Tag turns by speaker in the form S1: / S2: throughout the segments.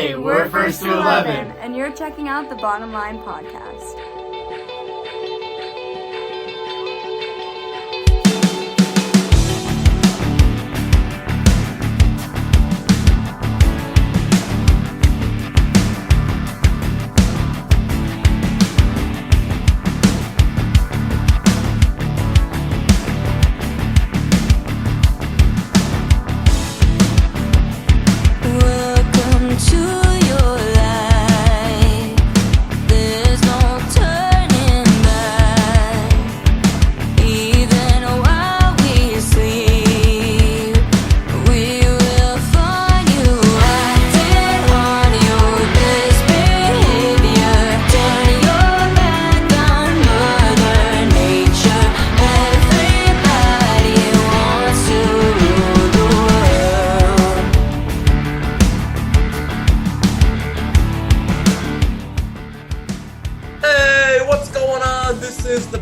S1: Hey, we're First to 11.
S2: And you're checking out the Bottom Line Podcast.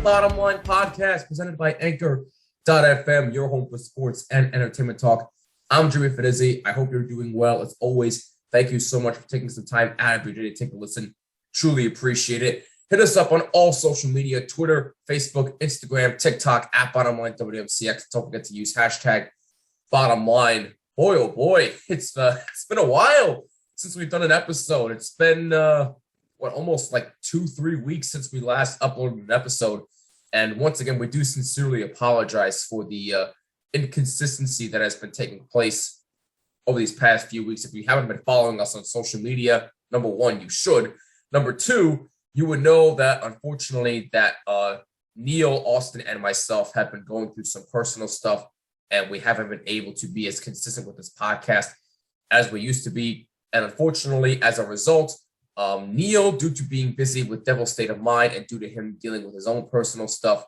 S1: Bottom Line Podcast presented by Anchor.fm, your home for sports and entertainment talk. I'm Jimmy Fedizzi. I hope you're doing well. As always, thank you so much for taking some time out of your day to take a listen. Truly appreciate it. Hit us up on all social media, Twitter, Facebook, Instagram, TikTok, at Bottom Line WMCX. Don't forget to use hashtag Bottom Line. Boy, oh boy, it's been a while since we've done an episode. It's been almost like 2-3 weeks since we last uploaded an episode. And once again, we do sincerely apologize for the inconsistency that has been taking place over these past few weeks. If you haven't been following us on social media, number one, you should. Number two, you would know that unfortunately that Neil, Austin, and myself have been going through some personal stuff, and we haven't been able to be as consistent with this podcast as we used to be. And unfortunately, as a result, Neil, due to being busy with Devil's State of Mind and due to him dealing with his own personal stuff,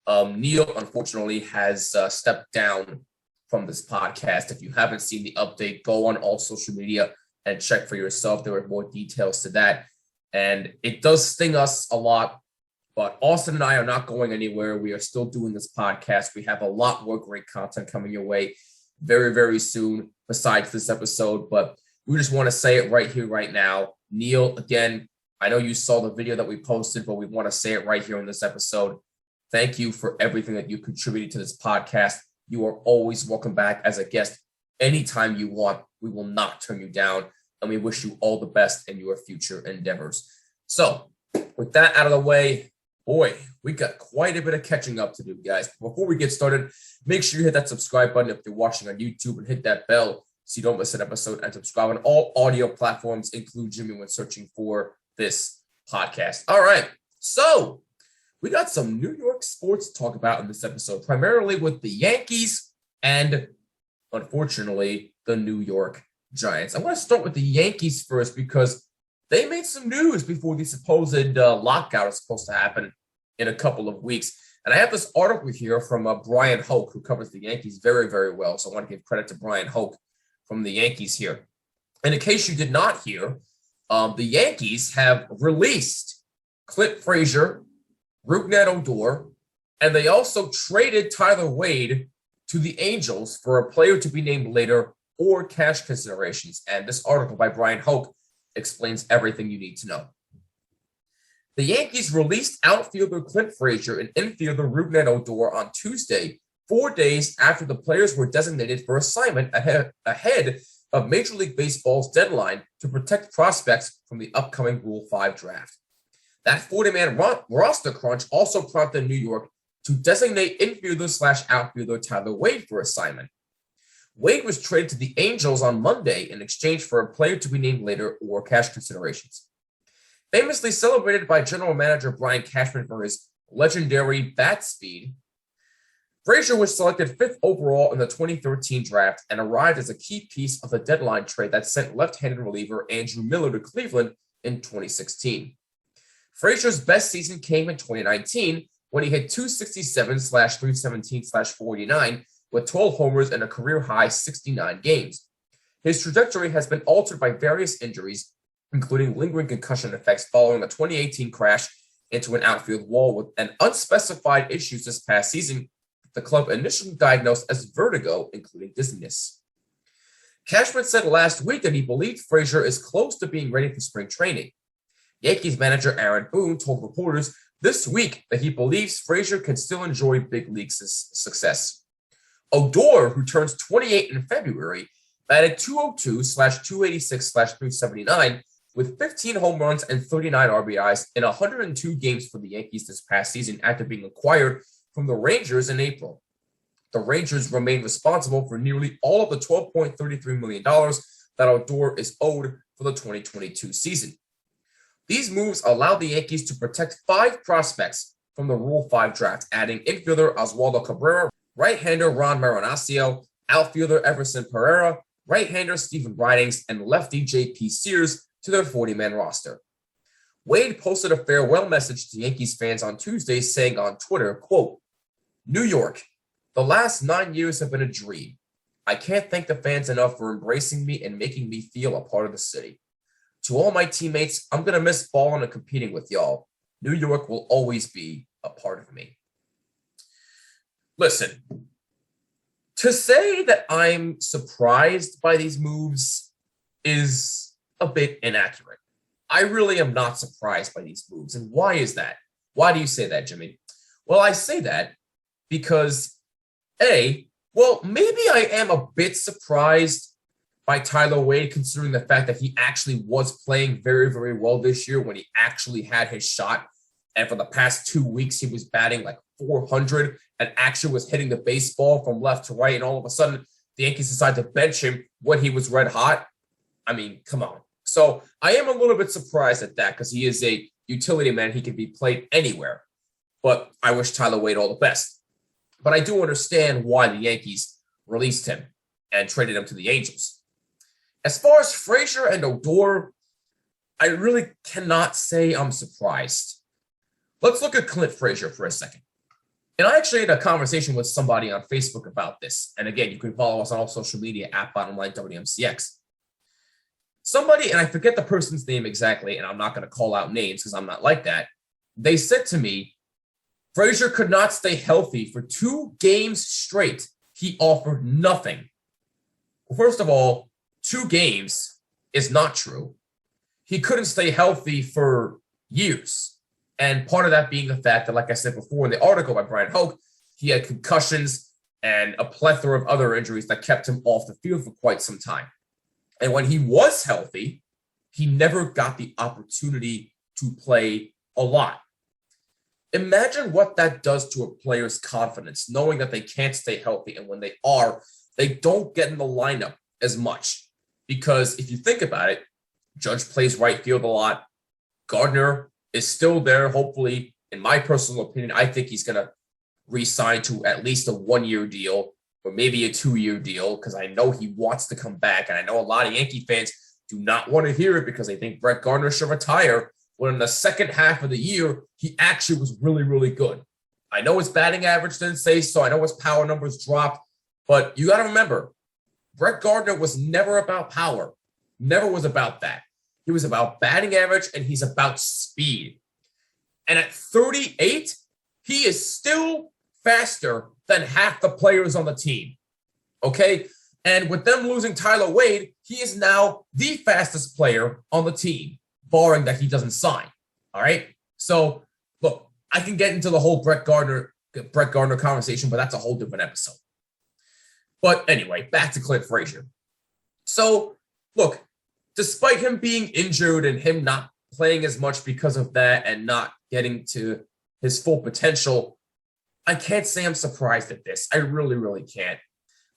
S1: Neil, unfortunately, has stepped down from this podcast. If you haven't seen the update, go on all social media and check for yourself. There are more details to that. And it does sting us a lot, but Austin and I are not going anywhere. We are still doing this podcast. We have a lot more great content coming your way very, very soon besides this episode. But we just want to say it right here, right now. Neil, again, I know you saw the video that we posted, but we want to say it right here in this episode. Thank you for everything that you contributed to this podcast. You are always welcome back as a guest anytime you want. We will not turn you down, and we wish you all the best in your future endeavors. So, with that out of the way, boy, we got quite a bit of catching up to do, guys. Before we get started, make sure you hit that subscribe button if you're watching on YouTube and hit that bell so you don't miss an episode, and subscribe on all audio platforms, include Jimmy when searching for this podcast. All right, so we got some New York sports to talk about in this episode, primarily with the Yankees and, unfortunately, the New York Giants. I'm going to start with the Yankees first because they made some news before the supposed lockout is supposed to happen in a couple of weeks. And I have this article here from Brian Hoke, who covers the Yankees very, very well. So I want to give credit to Brian Hoke from the Yankees here. And in case you did not hear, the Yankees have released Clint Frazier, Rougned Odor, and they also traded Tyler Wade to the Angels for a player to be named later or cash considerations. And this article by Brian Hoke explains everything you need to know. The Yankees released outfielder Clint Frazier and infielder Rougned Odor on Tuesday, 4 days after the players were designated for assignment ahead of Major League Baseball's deadline to protect prospects from the upcoming Rule 5 draft. That 40-man roster crunch also prompted New York to designate infielder/outfielder Tyler Wade for assignment. Wade was traded to the Angels on Monday in exchange for a player to be named later or cash considerations. Famously celebrated by general manager Brian Cashman for his legendary bat speed, Frazier was selected 5th overall in the 2013 draft and arrived as a key piece of the deadline trade that sent left-handed reliever Andrew Miller to Cleveland in 2016. Frazier's best season came in 2019 when he hit .267/317/49 with 12 homers and a career-high 69 games. His trajectory has been altered by various injuries, including lingering concussion effects following a 2018 crash into an outfield wall with an unspecified issues this past season, the club initially diagnosed as vertigo, including dizziness. Cashman said last week that he believed Frazier is close to being ready for spring training. Yankees manager Aaron Boone told reporters this week that he believes Frazier can still enjoy big league success. Odor, who turns 28 in February, batted .202/286/379 with 15 home runs and 39 RBIs in 102 games for the Yankees this past season after being acquired from the Rangers in April. The Rangers remain responsible for nearly all of the $12.33 million that Odor is owed for the 2022 season. These moves allow the Yankees to protect 5 prospects from the Rule 5 draft, adding infielder Oswaldo Cabrera, right-hander Ron Marinaccio, outfielder Everson Pereira, right-hander Stephen Ridings, and lefty J.P. Sears to their 40-man roster. Wade posted a farewell message to Yankees fans on Tuesday, saying on Twitter, quote, "New York, the last 9 years have been a dream. I can't thank the fans enough for embracing me and making me feel a part of the city. To all my teammates, I'm going to miss balling and competing with y'all. New York will always be a part of me." Listen, to say that I'm surprised by these moves is a bit inaccurate. I really am not surprised by these moves. And why is that? Why do you say that, Jimmy? Well, I say that because, maybe I am a bit surprised by Tyler Wade, considering the fact that he actually was playing very, very well this year when he actually had his shot. And for the past 2 weeks, he was batting like .400 and actually was hitting the baseball from left to right. And all of a sudden, the Yankees decided to bench him when he was red hot. I mean, come on. So I am a little bit surprised at that because he is a utility man. He can be played anywhere. But I wish Tyler Wade all the best. But I do understand why the Yankees released him and traded him to the Angels. As far as Frazier and Odor, I really cannot say I'm surprised. Let's look at Clint Frazier for a second. And I actually had a conversation with somebody on Facebook about this. And again, you can follow us on all social media at BottomLineWMCX. Somebody, and I forget the person's name exactly, and I'm not going to call out names because I'm not like that. They said to me, Frazier could not stay healthy for 2 games straight. He offered nothing. Well, first of all, 2 games is not true. He couldn't stay healthy for years. And part of that being the fact that, like I said before in the article by Brian Hoke, he had concussions and a plethora of other injuries that kept him off the field for quite some time. And when he was healthy, he never got the opportunity to play a lot. Imagine what that does to a player's confidence, knowing that they can't stay healthy. And when they are, they don't get in the lineup as much. Because if you think about it, Judge plays right field a lot. Gardner is still there, hopefully. In my personal opinion, I think he's going to re-sign to at least a 1-year deal or maybe a 2-year deal because I know he wants to come back. And I know a lot of Yankee fans do not want to hear it because they think Brett Gardner should retire. When in the second half of the year, he actually was really, really good. I know his batting average didn't say so. I know his power numbers dropped. But you got to remember, Brett Gardner was never about power. Never was about that. He was about batting average, and he's about speed. And at 38, he is still faster than half the players on the team. Okay? And with them losing Tyler Wade, he is now the fastest player on the team, barring that he doesn't sign. All right? So, look, I can get into the whole Brett Gardner conversation, but that's a whole different episode. But anyway, back to Clint Frazier. So, look, despite him being injured and him not playing as much because of that and not getting to his full potential, I can't say I'm surprised at this. I really, really can't.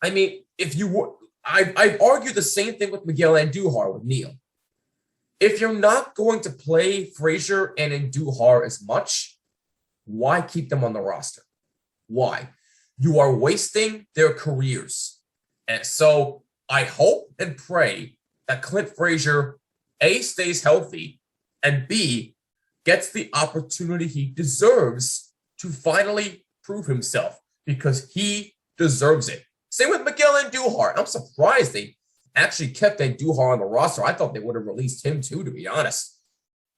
S1: I mean, I've argued the same thing with Miguel Andujar with Neil. If you're not going to play Frazier and Andujar as much, why keep them on the roster? Why? You are wasting their careers. And so I hope and pray that Clint Frazier, A, stays healthy, and B, gets the opportunity he deserves to finally prove himself because he deserves it. Same with Miguel Andujar. I'm surprised they actually kept Andujar on the roster. I thought they would have released him too, to be honest.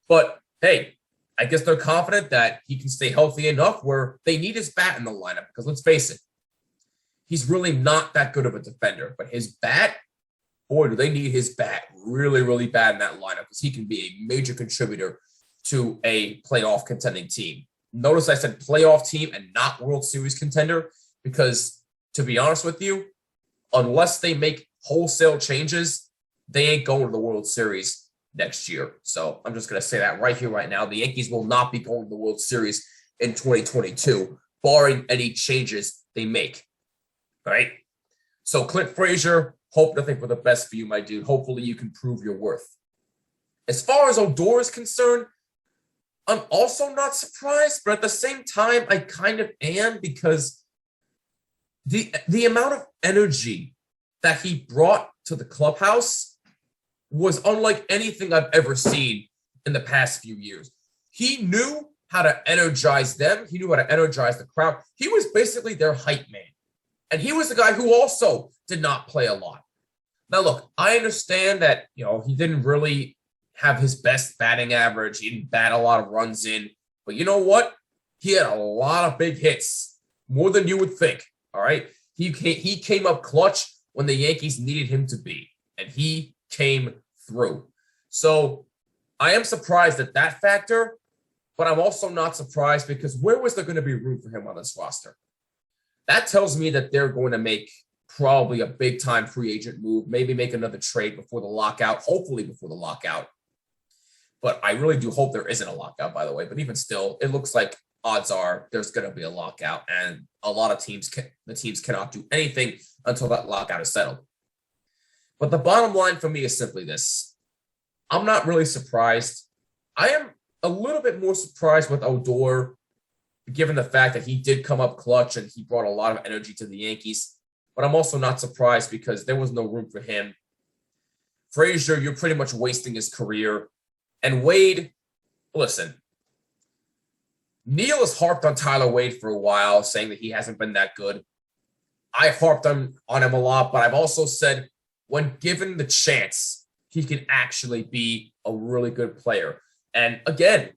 S1: But hey, I guess they're confident that he can stay healthy enough where they need his bat in the lineup because let's face it, he's really not that good of a defender, but his bat boy, do they need his bat really, really bad in that lineup because he can be a major contributor to a playoff contending team. Notice I said playoff team and not World Series contender because, to be honest with you, unless they make wholesale changes, they ain't going to the World Series next year. So I'm just going to say that right here, right now. The Yankees will not be going to the World Series in 2022, barring any changes they make. All right? So Clint Frazier, hope nothing but the best for you, my dude. Hopefully you can prove your worth. As far as Odor is concerned, I'm also not surprised, but at the same time, I kind of am because the amount of energy that he brought to the clubhouse was unlike anything I've ever seen in the past few years. He knew how to energize them. He knew how to energize the crowd. He was basically their hype man. And he was the guy who also did not play a lot. Now, look, I understand that, he didn't really have his best batting average. He didn't bat a lot of runs in. But you know what? He had a lot of big hits, more than you would think, all right? He came up clutch when the Yankees needed him to be, and he came through. So I am surprised at that factor, but I'm also not surprised because where was there going to be room for him on this roster? That tells me that they're going to make probably a big-time free agent move, maybe make another trade before the lockout, hopefully before the lockout. But I really do hope there isn't a lockout, by the way. But even still, it looks like odds are there's going to be a lockout, and a lot of teams cannot do anything until that lockout is settled. But the bottom line for me is simply this. I'm not really surprised. I am a little bit more surprised with Odor, given the fact that he did come up clutch and he brought a lot of energy to the Yankees. But I'm also not surprised because there was no room for him. Frazier, you're pretty much wasting his career. And Wade, listen, Neil has harped on Tyler Wade for a while, saying that he hasn't been that good. I harped on him a lot, but I've also said when given the chance, he can actually be a really good player. And again,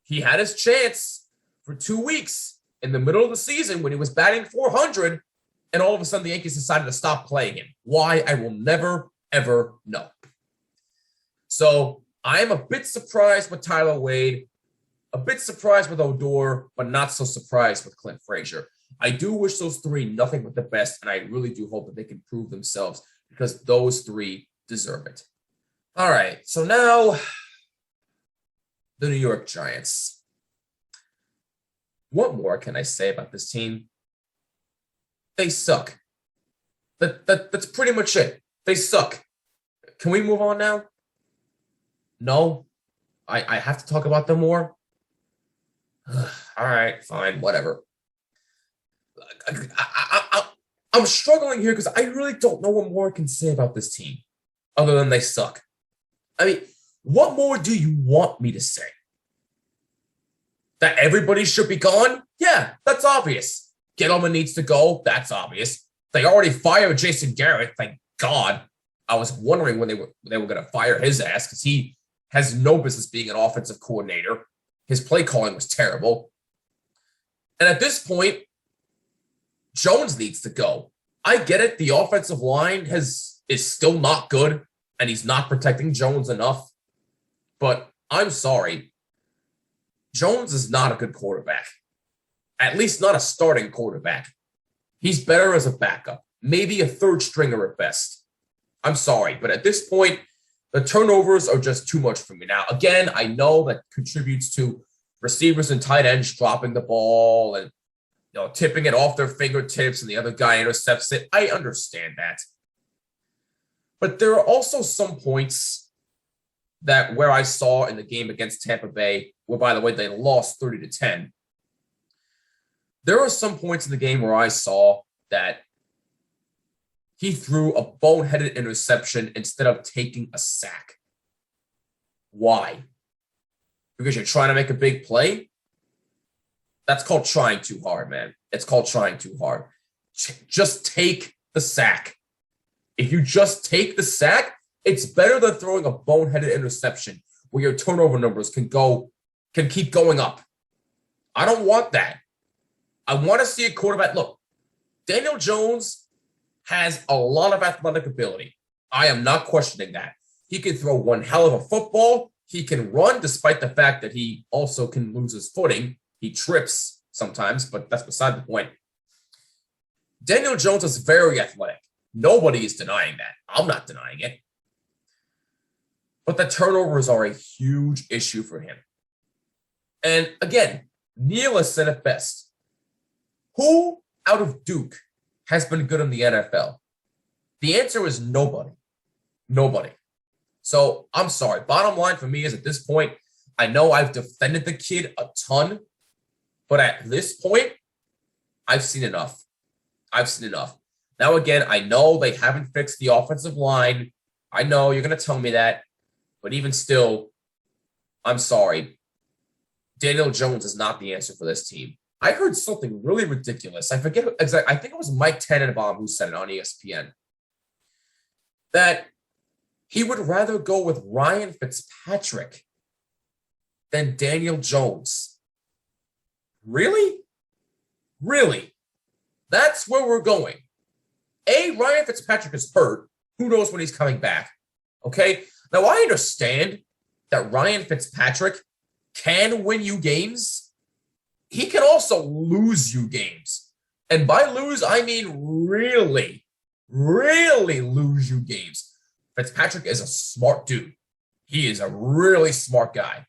S1: he had his chance for 2 weeks in the middle of the season when he was batting .400, and all of a sudden the Yankees decided to stop playing him. Why? I will never, ever know. So I am a bit surprised with Tyler Wade, a bit surprised with Odor, but not so surprised with Clint Frazier. I do wish those three nothing but the best, and I really do hope that they can prove themselves because those three deserve it. All right, so now the New York Giants. What more can I say about this team? They suck. That's pretty much it. They suck. Can we move on now? No? I have to talk about them more? All right, fine, whatever. I'm struggling here because I really don't know what more I can say about this team other than they suck. I mean, what more do you want me to say? That everybody should be gone? Yeah, that's obvious. Gettleman needs to go. That's obvious. They already fired Jason Garrett. Thank God. I was wondering when they were going to fire his ass because he has no business being an offensive coordinator. His play calling was terrible. And at this point, Jones needs to go. I get it. The offensive line is still not good, and he's not protecting Jones enough. But I'm sorry. Jones is not a good quarterback. At least not a starting quarterback. He's better as a backup. Maybe a third stringer at best. I'm sorry, but at this point, the turnovers are just too much for me. Now, again, I know that contributes to receivers and tight ends dropping the ball and tipping it off their fingertips and the other guy intercepts it. I understand that. But there are also some points that where I saw in the game against Tampa Bay, where, by the way, they lost 30-10. There are some points in the game where I saw that he threw a boneheaded interception instead of taking a sack. Why? Because you're trying to make a big play? That's called trying too hard, man. It's called trying too hard. Just take the sack. If you just take the sack, it's better than throwing a boneheaded interception where your turnover numbers can keep going up. I don't want that. I want to see a quarterback. Look, Daniel Jones has a lot of athletic ability. I am not questioning that. He can throw one hell of a football. He can run, despite the fact that he also can lose his footing. He trips sometimes, but that's beside the point. Daniel Jones is very athletic. Nobody is denying that. I'm not denying it. But the turnovers are a huge issue for him. And again, Neil has said it best. Who out of Duke has been good in the NFL? The answer is nobody. Nobody. So I'm sorry. Bottom line for me is at this point, I know I've defended the kid a ton, but at this point, I've seen enough. I've seen enough. Now, again, I know they haven't fixed the offensive line. I know you're going to tell me that, but even still, I'm sorry. Daniel Jones is not the answer for this team. I heard something really ridiculous. I forget exactly. I think it was Mike Tannenbaum who said it on ESPN. That he would rather go with Ryan Fitzpatrick than Daniel Jones. Really? Really? That's where we're going. Ryan Fitzpatrick is hurt. Who knows when he's coming back? Okay? Now, I understand that Ryan Fitzpatrick can win you games. He can also lose you games. And by lose, I mean really, really lose you games. Fitzpatrick is a smart dude. He is a really smart guy.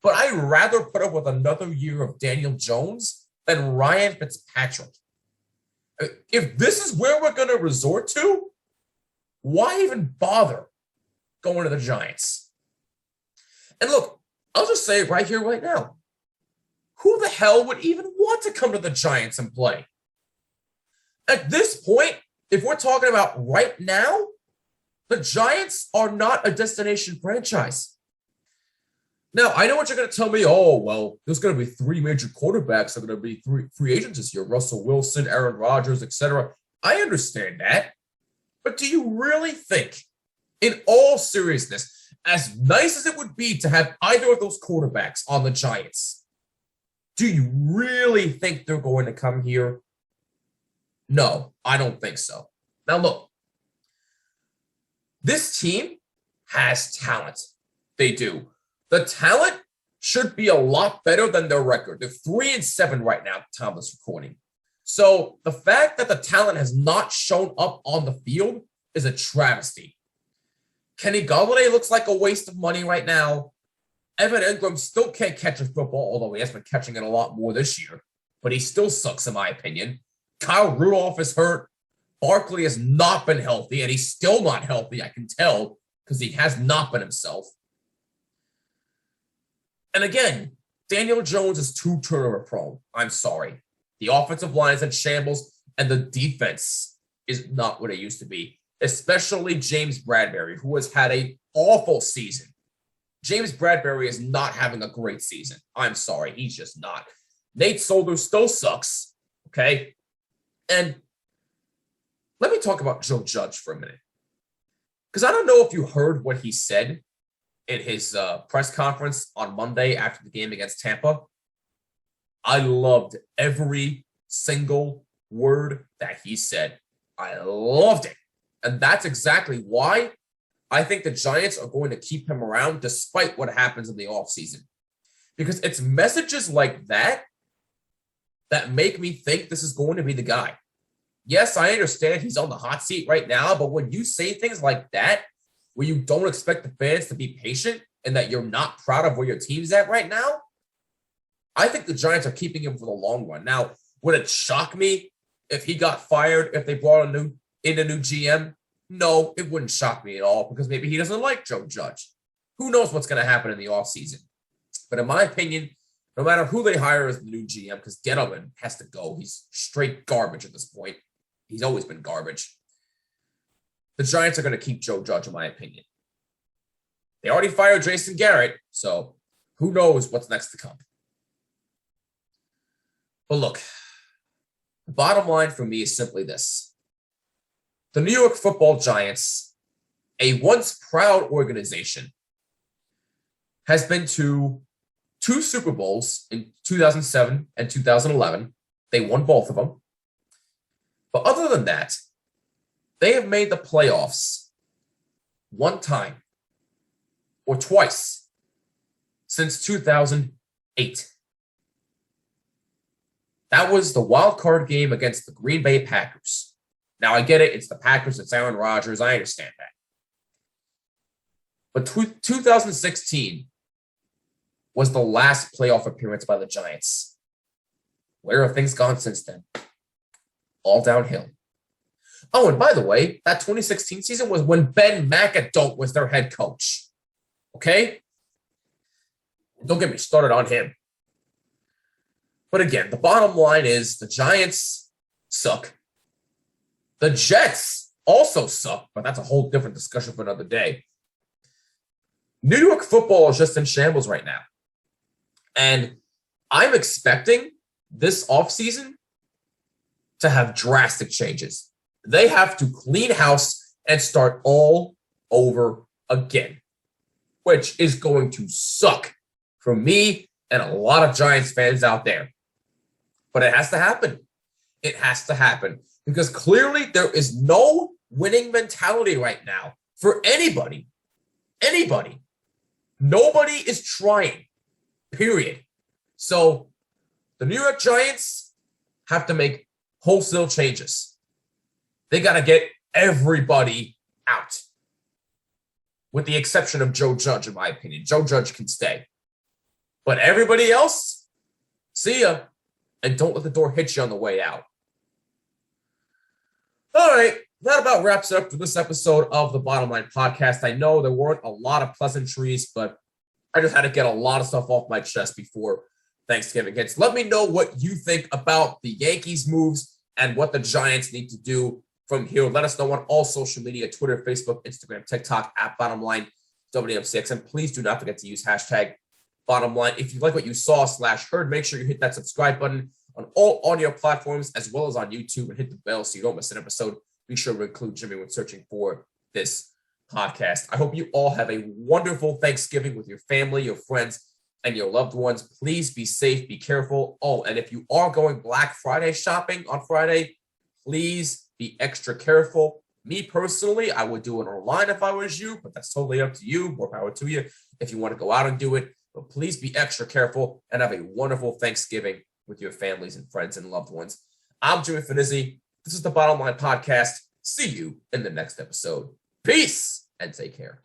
S1: But I'd rather put up with another year of Daniel Jones than Ryan Fitzpatrick. If this is where we're going to resort to, why even bother going to the Giants? And look, I'll just say it right here, right now. Who the hell would even want to come to the Giants and play? At this point, if we're talking about right now, the Giants are not a destination franchise. Now, I know what you're going to tell me. Oh, well, there's going to be three major quarterbacks that are going to be free agents this year. Russell Wilson, Aaron Rodgers, etc. I understand that. But do you really think, in all seriousness, as nice as it would be to have either of those quarterbacks on the Giants, do you really think they're going to come here? No, I don't think so. Now, look, this team has talent. They do. The talent should be a lot better than their record. They're 3-7 right now at the time of this recording. So the fact that the talent has not shown up on the field is a travesty. Kenny Golladay looks like a waste of money right now. Evan Ingram still can't catch a football, although he has been catching it a lot more this year. But he still sucks, in my opinion. Kyle Rudolph is hurt. Barkley has not been healthy, and he's still not healthy, I can tell, because he has not been himself. And again, Daniel Jones is too turnover prone. I'm sorry. The offensive line is in shambles, and the defense is not what it used to be, especially James Bradberry, who has had an awful season. James Bradberry is not having a great season. I'm sorry. He's just not. Nate Solder still sucks, okay? And let me talk about Joe Judge for a minute. Because I don't know if you heard what he said in his press conference on Monday after the game against Tampa. I loved every single word that he said. I loved it. And that's exactly why I think the Giants are going to keep him around despite what happens in the offseason. Because it's messages like that that make me think this is going to be the guy. Yes, I understand he's on the hot seat right now, but when you say things like that, where you don't expect the fans to be patient and that you're not proud of where your team's at right now, I think the Giants are keeping him for the long run. Now, would it shock me if he got fired, if they brought in a new GM? No, it wouldn't shock me at all because maybe he doesn't like Joe Judge. Who knows what's going to happen in the offseason? But in my opinion, no matter who they hire as the new GM, because Gettleman has to go. He's straight garbage at this point. He's always been garbage. The Giants are going to keep Joe Judge, in my opinion. They already fired Jason Garrett, so who knows what's next to come. But look, the bottom line for me is simply this. The New York Football Giants, a once proud organization, has been to 2 Super Bowls in 2007 and 2011. They won both of them. But other than that, They have made the playoffs one time or twice since 2008. That was the wild card game against the Green Bay Packers. Now, I get it. It's the Packers. It's Aaron Rodgers. I understand that. But 2016 was the last playoff appearance by the Giants. Where have things gone since then? All downhill. Oh, and by the way, that 2016 season was when Ben McAdoo was their head coach. Okay? Don't get me started on him. But again, the bottom line is the Giants suck. The Jets also suck, but that's a whole different discussion for another day. New York football is just in shambles right now. And I'm expecting this offseason to have drastic changes. They have to clean house and start all over again, which is going to suck for me and a lot of Giants fans out there. But it has to happen. It has to happen because clearly there is no winning mentality right now for anybody. Anybody. Nobody is trying, period. So the New York Giants have to make wholesale changes. They got to get everybody out, with the exception of Joe Judge, in my opinion. Joe Judge can stay. But everybody else, see ya. And don't let the door hit you on the way out. All right, that about wraps it up for this episode of the Bottom Line Podcast. I know there weren't a lot of pleasantries, but I just had to get a lot of stuff off my chest before Thanksgiving hits. Let me know what you think about the Yankees moves and what the Giants need to do from here. Let us know on all social media, Twitter, Facebook, Instagram, TikTok, at Bottom Line WMCX. And please do not forget to use hashtag Bottom Line. If you like what you saw / heard, make sure you hit that subscribe button on all audio platforms as well as on YouTube and hit the bell so you don't miss an episode. Be sure to include Jimmy when searching for this podcast. I hope you all have a wonderful Thanksgiving with your family, your friends, and your loved ones. Please be safe, be careful. Oh, and if you are going Black Friday shopping on Friday, please be extra careful. Me personally, I would do it online if I was you, but that's totally up to you. More power to you if you want to go out and do it. But please be extra careful and have a wonderful Thanksgiving with your families and friends and loved ones. I'm Jimmy Finizzi. This is the Bottom Line Podcast. See you in the next episode. Peace and take care.